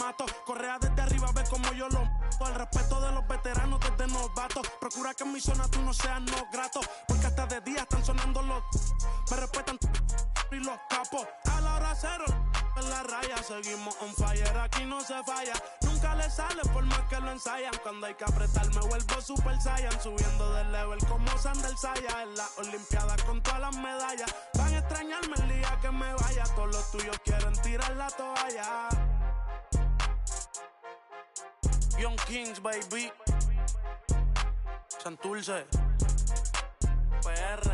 mato. Correa desde arriba, ve como yo lo mato. El respeto de los veteranos desde novato. Procura que en mi zona tú no seas no grato. Porque hasta de día están sonando los. Me respetan y los capos. A la hora cero, en la raya. Seguimos on fire, aquí no se falla. Nunca le sale por más que lo ensayan. Cuando hay que apretar me vuelvo super saiyan. Subiendo de level como Sandel Saya. En las olimpiadas con todas las medallas. Van a extrañarme el día que me vaya. Todos los tuyos quieren tirar la toalla. Young Kings, baby. Santurce. PR.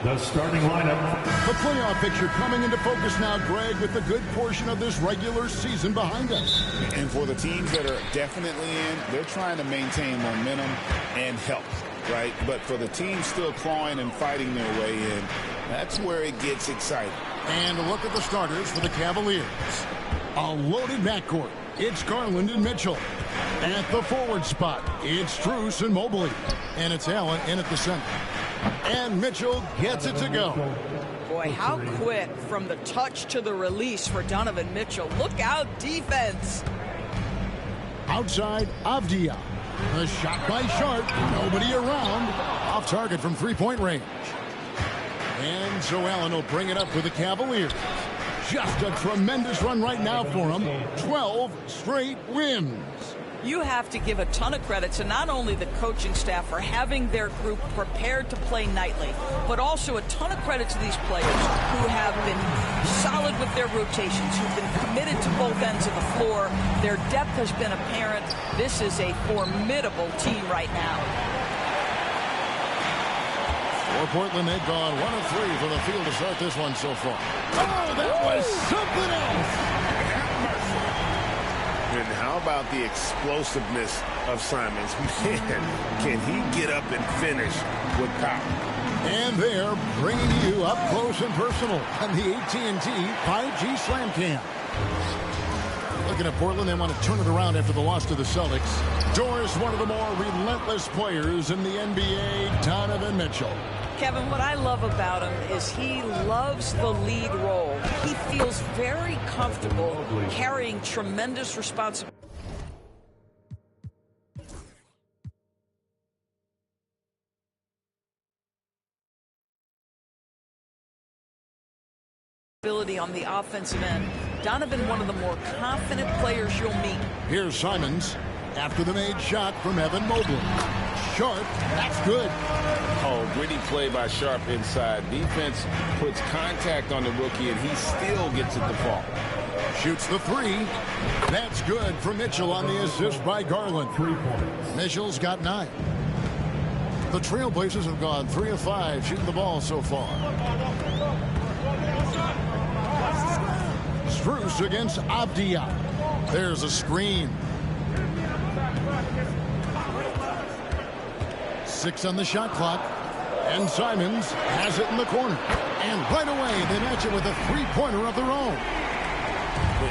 The starting lineup. The playoff picture coming into focus now, Greg, with a good portion of this regular season behind us. And for the teams that are definitely in, they're trying to maintain momentum and health, right? But for the teams still clawing and fighting their way in, that's where it gets exciting. And a look at the starters for the Cavaliers. A loaded backcourt. It's Garland and Mitchell. At the forward spot, it's Strus and Mobley. And it's Allen in at the center. And Mitchell gets it to go. Boy, how quick from the touch to the release for Donovan Mitchell. Look out, defense. Outside, Avdia. The shot by Sharp. Nobody around. Off target from three-point range. And so Allen will bring it up for the Cavaliers. Just a tremendous run right now for them. 12 straight wins. You have to give a ton of credit to not only the coaching staff for having their group prepared to play nightly, but also a ton of credit to these players who have been solid with their rotations, who've been committed to both ends of the floor. Their depth has been apparent. This is a formidable team right now. For Portland, they've gone 1 of 3 from the field to start this one so far. Oh, that was something else. And how about the explosiveness of Simons? Man, can he get up and finish with power? And they're bringing you up close and personal on the AT&T 5G Slam Cam. Looking at Portland, they want to turn it around after the loss to the Celtics. Doris, one of the more relentless players in the NBA, Donovan Mitchell. Kevin, what I love about him is he loves the lead role. He feels very comfortable carrying tremendous responsibility. On the offensive end. Donovan, one of the more confident players you'll meet. Here's Simons after the made shot from Evan Mobley. Sharp, that's good. Oh, gritty play by Sharp inside. Defense puts contact on the rookie, and he still gets it to fall. Shoots the three. That's good for Mitchell on the assist by Garland. 3 points. Mitchell's got 9. The Trailblazers have gone 3 of 5 shooting the ball so far. Strus against Avdia. There's a screen. 6 on the shot clock. And Simons has it in the corner. And right away, they match it with a three-pointer of their own.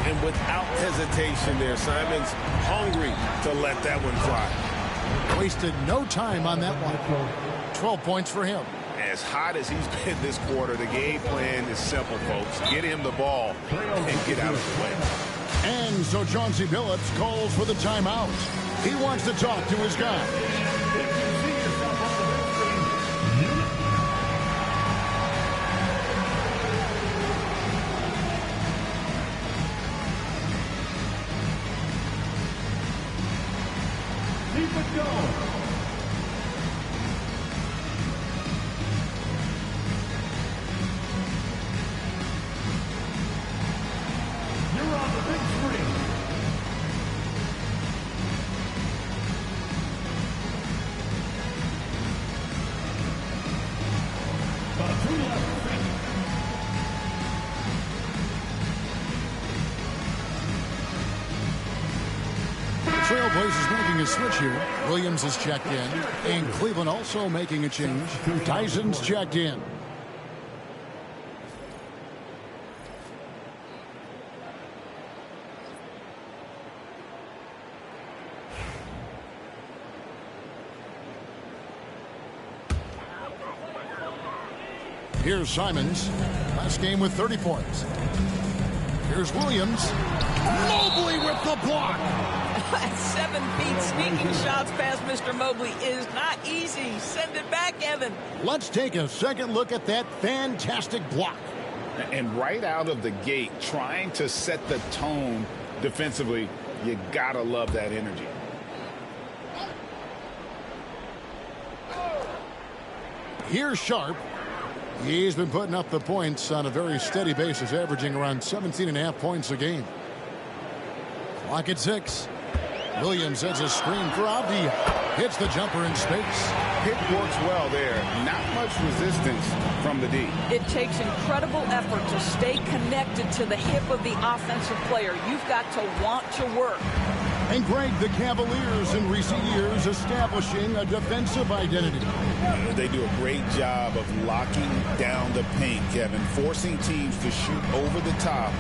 And without hesitation there, Simons hungry to let that one fly. Wasted no time on that one. 12 points for him. As hot as he's been this quarter, the game plan is simple, folks. Get him the ball and get out of the way. And so Chauncey Billups calls for the timeout. He wants to talk to his guy. Keep it going. You're on the big screen. About 2 left. Trailblazers making a switch here. Williams is checked in. And Cleveland also making a change. Tyson's checked in. Here's Simons. Last game with 30 points. Here's Williams. Mobley with the block. At 7 feet, sneaking shots past Mr. Mobley is not easy. Send it back, Evan. Let's take a second look at that fantastic block. And right out of the gate, trying to set the tone defensively, you gotta love that energy. Here's Sharp. He's been putting up the points on a very steady basis, averaging around 17.5 points a game. Clock at 6. Williams sets a screen for Avdia. Hits the jumper in space. Hit works well there. Not much resistance from the D. It takes incredible effort to stay connected to the hip of the offensive player. You've got to want to work. And Greg, the Cavaliers in recent years establishing a defensive identity. They do a great job of locking down the paint, Kevin, forcing teams to shoot over the top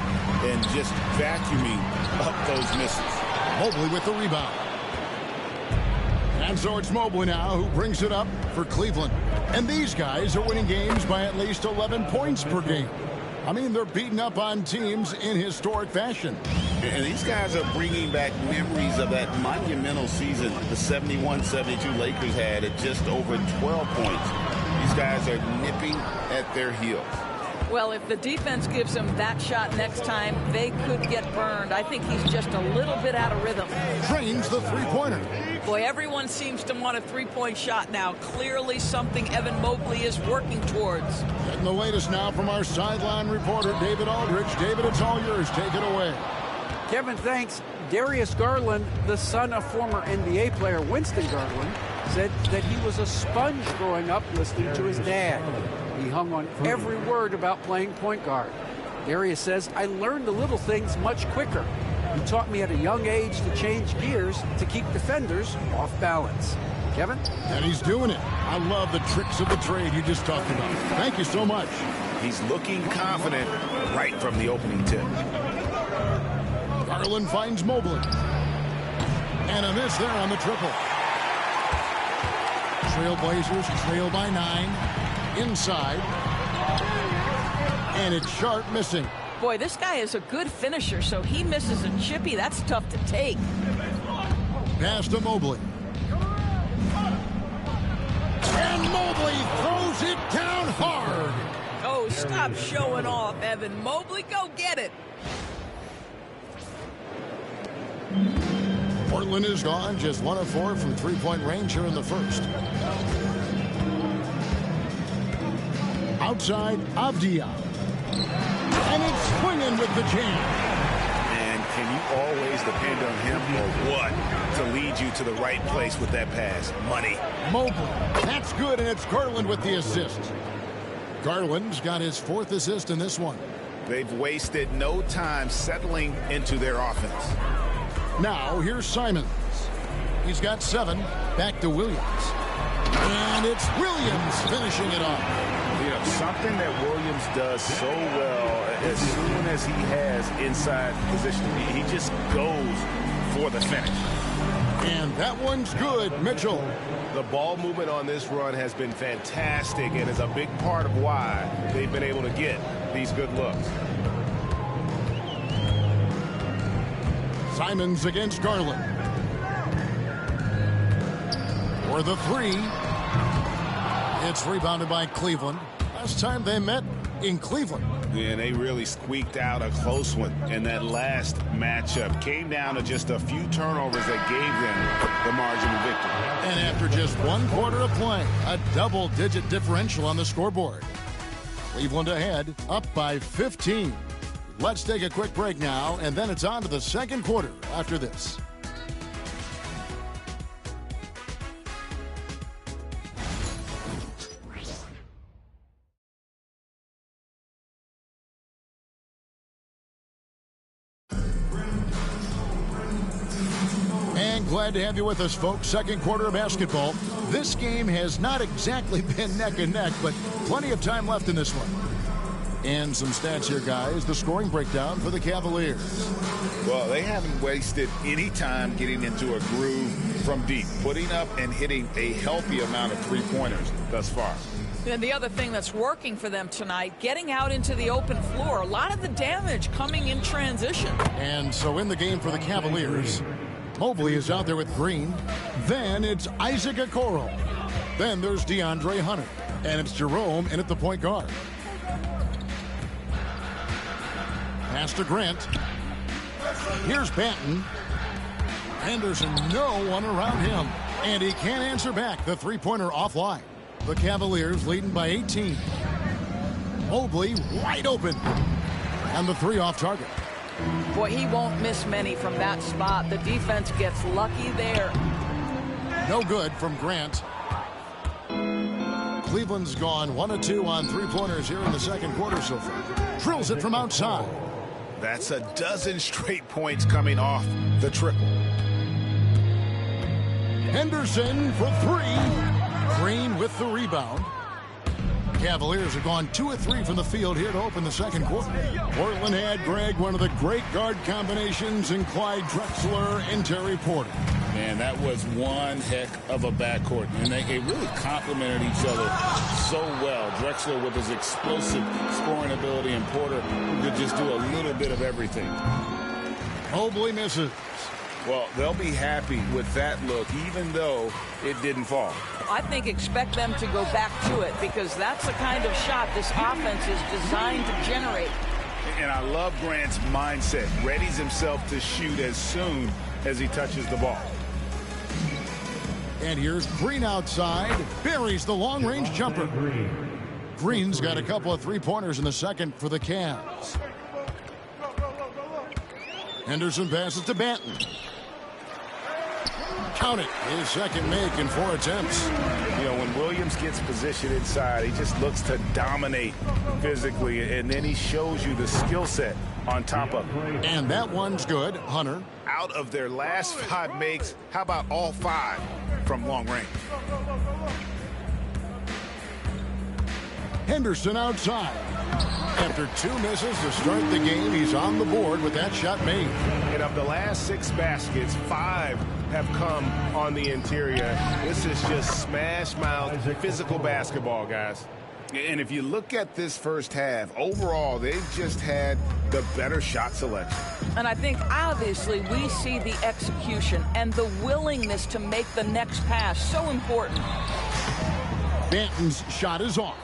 and just vacuuming up those misses. Mobley with the rebound. And so it's Mobley now who brings it up for Cleveland. And these guys are winning games by at least 11 points per game. I mean, they're beating up on teams in historic fashion. And these guys are bringing back memories of that monumental season the 71-72 Lakers had at just over 12 points. These guys are nipping at their heels. Well, if the defense gives him that shot next time, they could get burned. I think he's just a little bit out of rhythm. Trains the three-pointer. Boy, everyone seems to want a three-point shot now. Clearly something Evan Mobley is working towards. Getting the latest now from our sideline reporter, David Aldridge. David, it's all yours. Take it away. Kevin, thanks. Darius Garland, the son of former NBA player Winston Garland, said that he was a sponge growing up listening to his dad. He hung on every word about playing point guard. Darius says, I learned the little things much quicker. He taught me at a young age to change gears to keep defenders off balance. Kevin? And he's doing it. I love the tricks of the trade you just talked about. Thank you so much. He's looking confident right from the opening tip. Garland finds Mobley. And a miss there on the triple. Trailblazers trail by 9. Inside. And it's Sharp missing. Boy, this guy is a good finisher, so he misses a chippy. That's tough to take. Pass to Mobley. And Mobley throws it down hard. Oh, stop showing off, Evan Mobley. Go get it. Portland is gone, just 1 of 4 from three-point range here in the first. Outside, Avdia. And it's swinging with the jam. And can you always depend on him or what to lead you to the right place with that pass? Money. Mobley. That's good, and it's Garland with the assist. Garland's got his 4th assist in this one. They've wasted no time settling into their offense. Now, here's Simons. He's got 7. Back to Williams. And it's Williams finishing it off. You know, something that Williams does so well, as soon as he has inside position, he just goes for the finish. And that one's good, Mitchell. The ball movement on this run has been fantastic and is a big part of why they've been able to get these good looks. Simons against Garland. For the 3. It's rebounded by Cleveland. Last time they met in Cleveland. Yeah, they really squeaked out a close one in that last matchup. Came down to just a few turnovers that gave them the margin of victory. And after just 1 quarter of play, a double-digit differential on the scoreboard. Cleveland ahead, up by 15. Let's take a quick break now, and then it's on to the second quarter after this. glad to have you with us, folks. Second quarter of basketball. This game has not exactly been neck and neck, but plenty of time left in this one. And some stats here, guys. The scoring breakdown for the Cavaliers. Well, they haven't wasted any time getting into a groove from deep, putting up and hitting a healthy amount of three-pointers thus far. And the other thing that's working for them tonight, getting out into the open floor. A lot of the damage coming in transition. And so in the game for the Cavaliers, Mobley is out there with Green. Then it's Isaac Okoro. Then there's DeAndre Hunter. And it's Jerome in at the point guard. Pass to Grant. Here's Banton. Henderson, no one around him. And he can't answer back. The three-pointer offline. The Cavaliers leading by 18. Mobley wide open. And the three off target. Boy, he won't miss many from that spot. The defense gets lucky there. No good from Grant. Cleveland's gone 1 of 2 on three-pointers here in the second quarter so far. Drills it from outside. That's a dozen straight points coming off the triple. Henderson for three. Green with the rebound. Cavaliers have gone 2 of 3 from the field here to open the second quarter. Portland had, Greg, one of the great guard combinations in Clyde Drexler and Terry Porter. Man, that was one heck of a backcourt. And they really complemented each other so well. Drexler with his explosive scoring ability and Porter who could just do a little bit of everything. Mobley misses. Well, they'll be happy with that look, even though it didn't fall. I think expect them to go back to it because that's the kind of shot this offense is designed to generate. And I love Grant's mindset. Readies himself to shoot as soon as he touches the ball. And here's Green outside. Buries the long-range jumper. Green's got a couple of three-pointers in the second for the Cavs. Henderson passes to Banton. Count it. His second make in 4 attempts. You know, when Williams gets positioned inside, he just looks to dominate physically, and then he shows you the skill set on top of it. And that one's good. Hunter. Out of their last 5 makes, how about all 5 from long range? Henderson outside. After 2 misses to start the game, he's on the board with that shot made. And of the last 6 baskets, 5 have come on the interior. This is just smash mouth physical basketball, guys. And if you look at this first half, overall, they've just had the better shot selection. And I think, obviously, we see the execution and the willingness to make the next pass so important. Banton's shot is off.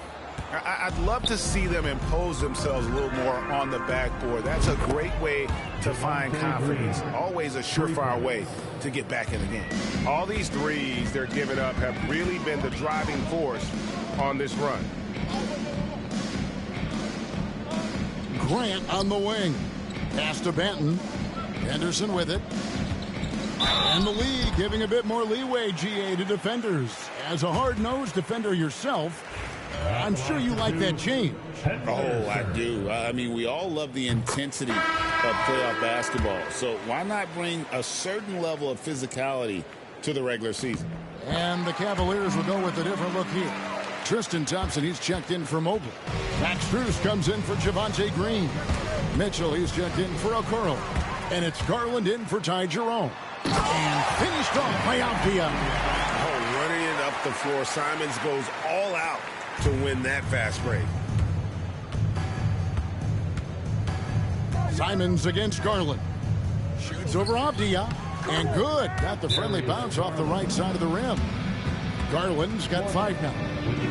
I'd love to see them impose themselves a little more on the backboard. That's a great way to find confidence. Always a surefire way to get back in the game. All these threes they're giving up have really been the driving force on this run. Grant on the wing. Pass to Banton. Henderson with it. And the league giving a bit more leeway, GA, to defenders. As a hard-nosed defender yourself, I'm sure you like that change. Oh, I do. I mean, we all love the intensity of playoff basketball. So why not bring a certain level of physicality to the regular season? And the Cavaliers will go with a different look here. Tristan Thompson, he's checked in for Mobley. Max Strus comes in for Javonte Green. Mitchell, he's checked in for Okoro. And it's Garland in for Ty Jerome. And finished off by Avdia. Oh, running it up the floor. Simons goes all out to win that fast break. Simons against Garland. Shoots over Avdia. And good. Got the friendly bounce off the right side of the rim. Garland's got 5 now.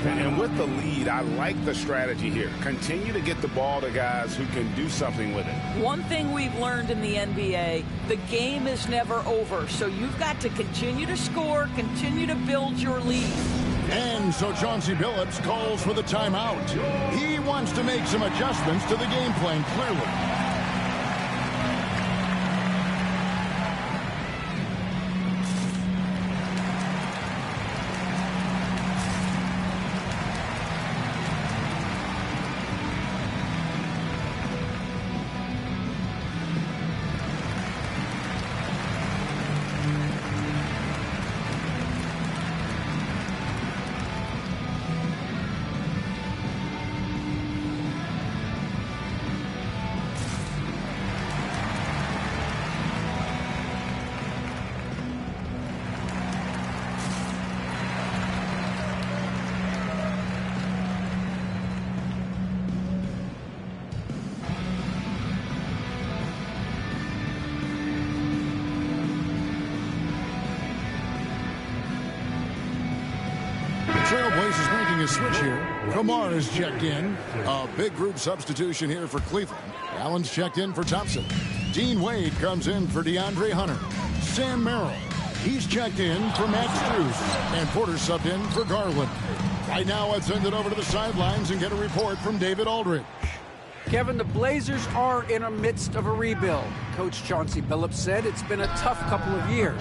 And with the lead, I like the strategy here. Continue to get the ball to guys who can do something with it. One thing we've learned in the NBA, the game is never over. So you've got to continue to score, continue to build your lead. And so Chauncey Billups calls for the timeout. He wants to make some adjustments to the game plan, clearly. making a switch here. Kamara is checked in. A big group substitution here for Cleveland. Allen's checked in for Thompson. Dean Wade comes in for DeAndre Hunter. Sam Merrill, he's checked in for Max Strus. And Porter subbed in for Garland. Right now, let's send it over to the sidelines and get a report from David Aldridge. Kevin, the Blazers are in the midst of a rebuild. Coach Chauncey Billups said it's been a tough couple of years.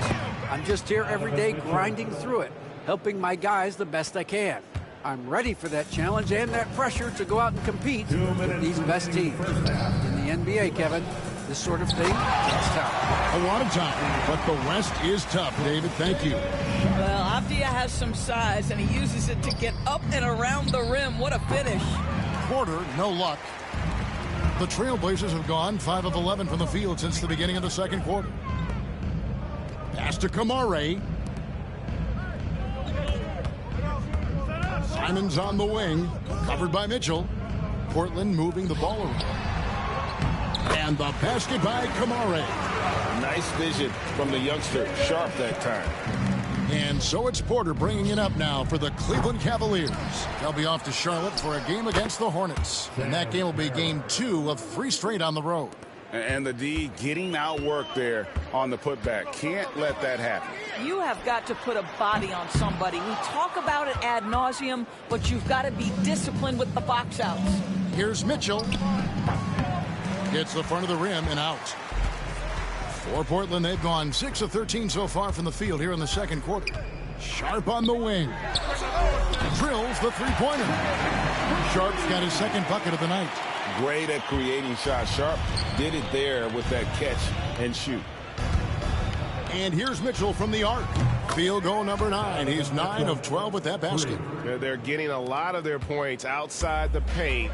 I'm just here every day grinding through it, helping my guys the best I can. I'm ready for that challenge and that pressure to go out and compete with these best teams. In the NBA, Kevin, this sort of thing, it's tough. A lot of time, but the West is tough, David. Thank you. Well, Avdia has some size, and he uses it to get up and around the rim. What a finish. Porter, no luck. The Trailblazers have gone 5 of 11 from the field since the beginning of the second quarter. Pass to Kamara. Simons on the wing, covered by Mitchell. Portland moving the ball around. And the basket by Kamara. Nice vision from the youngster. Sharp that time. And so it's Porter bringing it up now for the Cleveland Cavaliers. They'll be off to Charlotte for a game against the Hornets. And that game will be game 2 of 3 straight on the road. And the D getting outworked there on the putback. Can't let that happen. You have got to put a body on somebody. We talk about it ad nauseum, but you've got to be disciplined with the box outs. Here's Mitchell. Hits the front of the rim and out. For Portland, they've gone 6 of 13 so far from the field here in the second quarter. Sharp on the wing. Drills the three-pointer. Sharp's got his second bucket of the night. Great at creating shots. Sharp did it there with that catch and shoot. And here's Mitchell from the arc. Field goal number 9. He's 9 of 12 with that basket. They're getting a lot of their points outside the paint.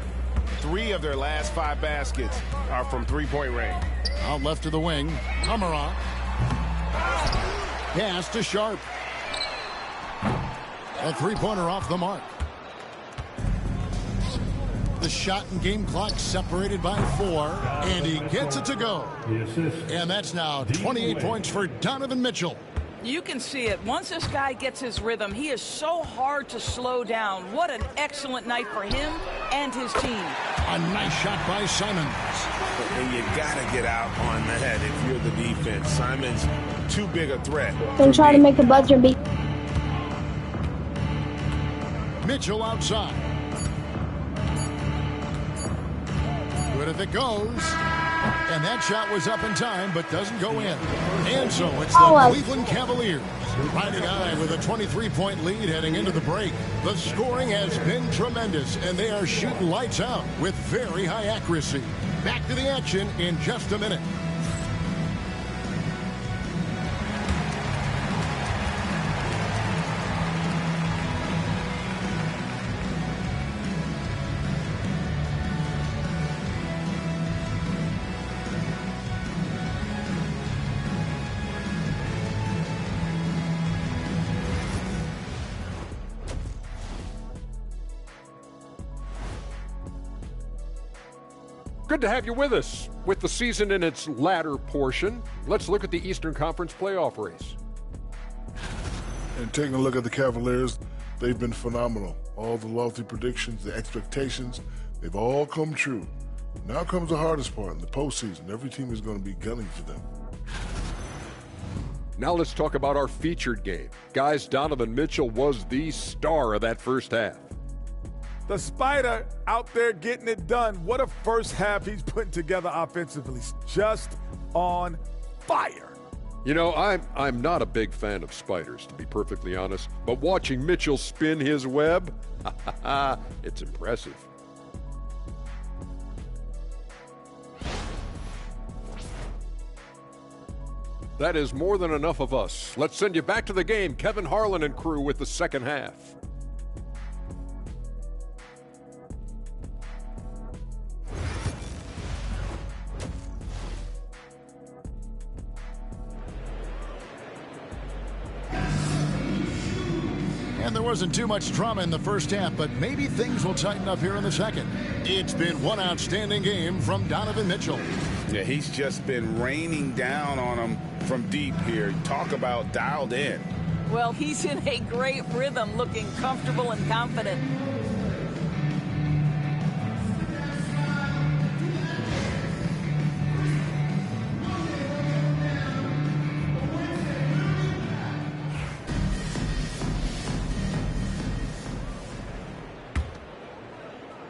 3 of their last 5 baskets are from three-point range. Out left to the wing. Kamara. Pass to Sharp. A three-pointer off the mark. The shot and game clock separated by 4. And he gets it to go. And that's now 28 points for Donovan Mitchell. You can see it. Once this guy gets his rhythm, he is so hard to slow down. What an excellent night for him and his team. A nice shot by Simons. And you got to get out on that if you're the defense. Simons, too big a threat. Don't try to make the buzzer beat. Mitchell outside. Good if it goes. And that shot was up in time, but doesn't go in. And so it's the Cleveland Cavaliers riding high with a 23-point lead heading into the break. The scoring has been tremendous, and they are shooting lights out with very high accuracy. Back to the action in just a minute. Good to have you with us. With the season in its latter portion, let's look at the Eastern Conference playoff race. And taking a look at the Cavaliers, they've been phenomenal. All the lofty predictions, the expectations, they've all come true. Now comes the hardest part in the postseason. Every team is going to be gunning for them. Now let's talk about our featured game. Guys, Donovan Mitchell was the star of that first half. The Spider out there getting it done. What a first half he's putting together offensively. Just on fire. You know, I'm not a big fan of spiders, to be perfectly honest, but watching Mitchell spin his web, it's impressive. That is more than enough of us. Let's send you back to the game. Kevin Harlan and crew with the second half. And there wasn't too much drama in the first half, but maybe things will tighten up here in the second. It's been one outstanding game from Donovan Mitchell. Yeah, he's just been raining down on them from deep here. Talk about dialed in. Well, he's in a great rhythm, looking comfortable and confident.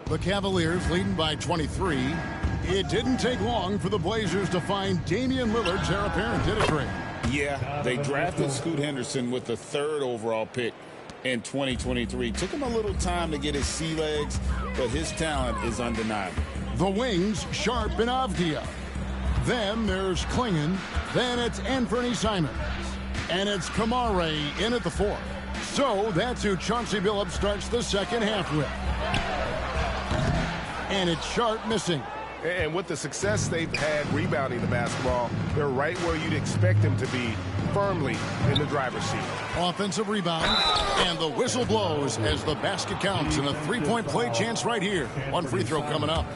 The Cavaliers leading by 23. It didn't take long for the Blazers to find Damian Lillard's heir apparent, did it, Greg? Yeah, they drafted Scoot Henderson with the 3rd overall pick in 2023. Took him a little time to get his sea legs, but his talent is undeniable. The wings, Sharp and Avdia. Then there's Klingon. Then it's Anthony Simons. And it's Kamare in at the 4th. So that's who Chauncey Billups starts the second half with. And it's Sharp missing. And with the success they've had rebounding the basketball, they're right where you'd expect them to be, firmly in the driver's seat. Offensive rebound, and the whistle blows as the basket counts, and a three-point play chance right here. One free throw coming up.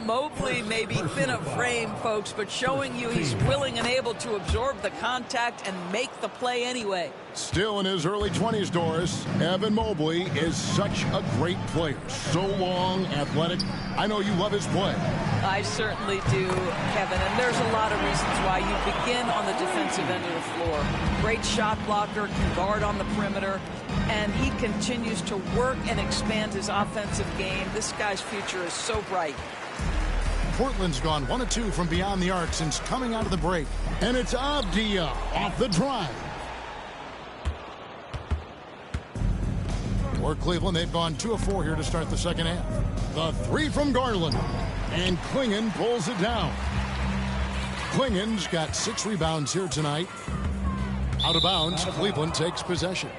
Mobley may be thin of frame, folks, but showing you he's willing and able to absorb the contact and make the play anyway. Still in his early 20s, Doris, Evan Mobley is such a great player. So long, athletic. I know you love his play. I certainly do, Kevin, and there's a lot of reasons why you begin on the defensive end of the floor. Great shot blocker, can guard on the perimeter, and he continues to work and expand his offensive game. This guy's future is so bright. Portland's gone 1 of 2 from beyond the arc since coming out of the break. And it's Avdia off the drive. For Cleveland, they've gone 2 of 4 here to start the second half. The 3 from Garland. And Klingon pulls it down. Klingon's got 6 rebounds here tonight. Out of bounds, Cleveland takes possession.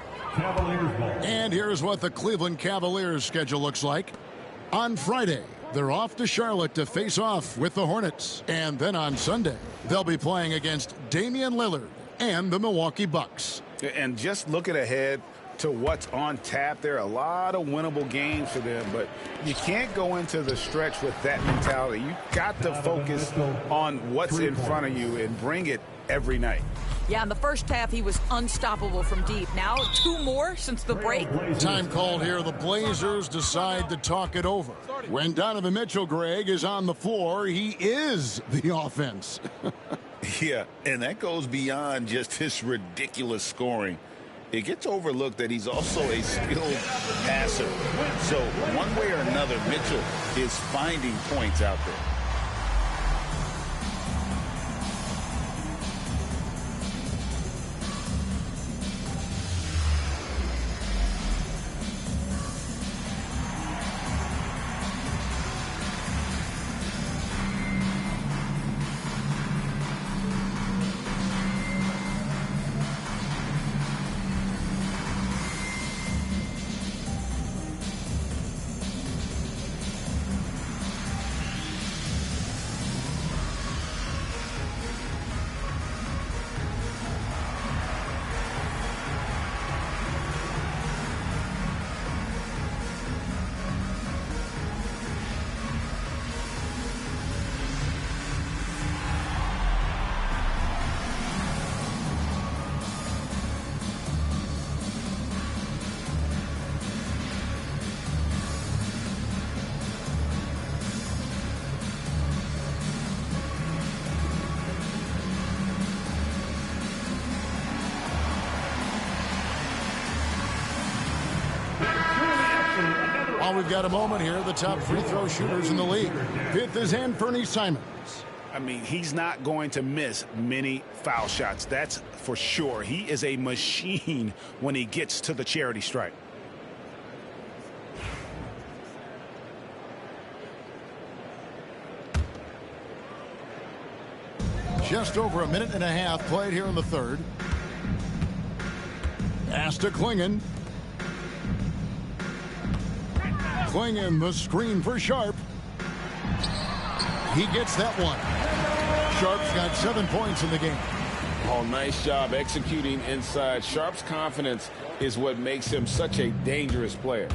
And here's what the Cleveland Cavaliers schedule looks like. On Friday, they're off to Charlotte to face off with the Hornets. And then on Sunday, they'll be playing against Damian Lillard and the Milwaukee Bucks. And just looking ahead to what's on tap, there are a lot of winnable games for them, but you can't go into the stretch with that mentality. You got to focus on what's in front of you and bring it every night. Yeah, in the first half, he was unstoppable from deep. Now, 2 more since the break. Time called here. The Blazers decide to talk it over. When Donovan Mitchell, Greg, is on the floor, he is the offense. Yeah, and that goes beyond just his ridiculous scoring. It gets overlooked that he's also a skilled passer. So one way or another, Mitchell is finding points out there. While we've got a moment here, the top free throw shooters in the league. 5th is Anthony Simons. I mean, he's not going to miss many foul shots. That's for sure. He is a machine when he gets to the charity stripe. Just over 1.5 minutes played here in the third. Pass to Klingon. Klingon, the screen for Sharp. He gets that one. Sharp's got 7 points in the game. Oh, nice job executing inside. Sharp's confidence is what makes him such a dangerous player.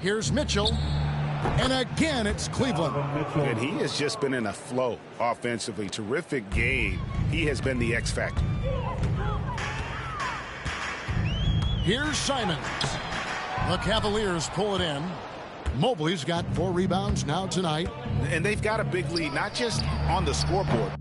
Here's Mitchell. And again, it's Cleveland. And he has just been in a flow offensively. Terrific game. He has been the X factor. Here's Simons. The Cavaliers pull it in. Mobley's got 4 rebounds now tonight. And they've got a big lead, not just on the scoreboard,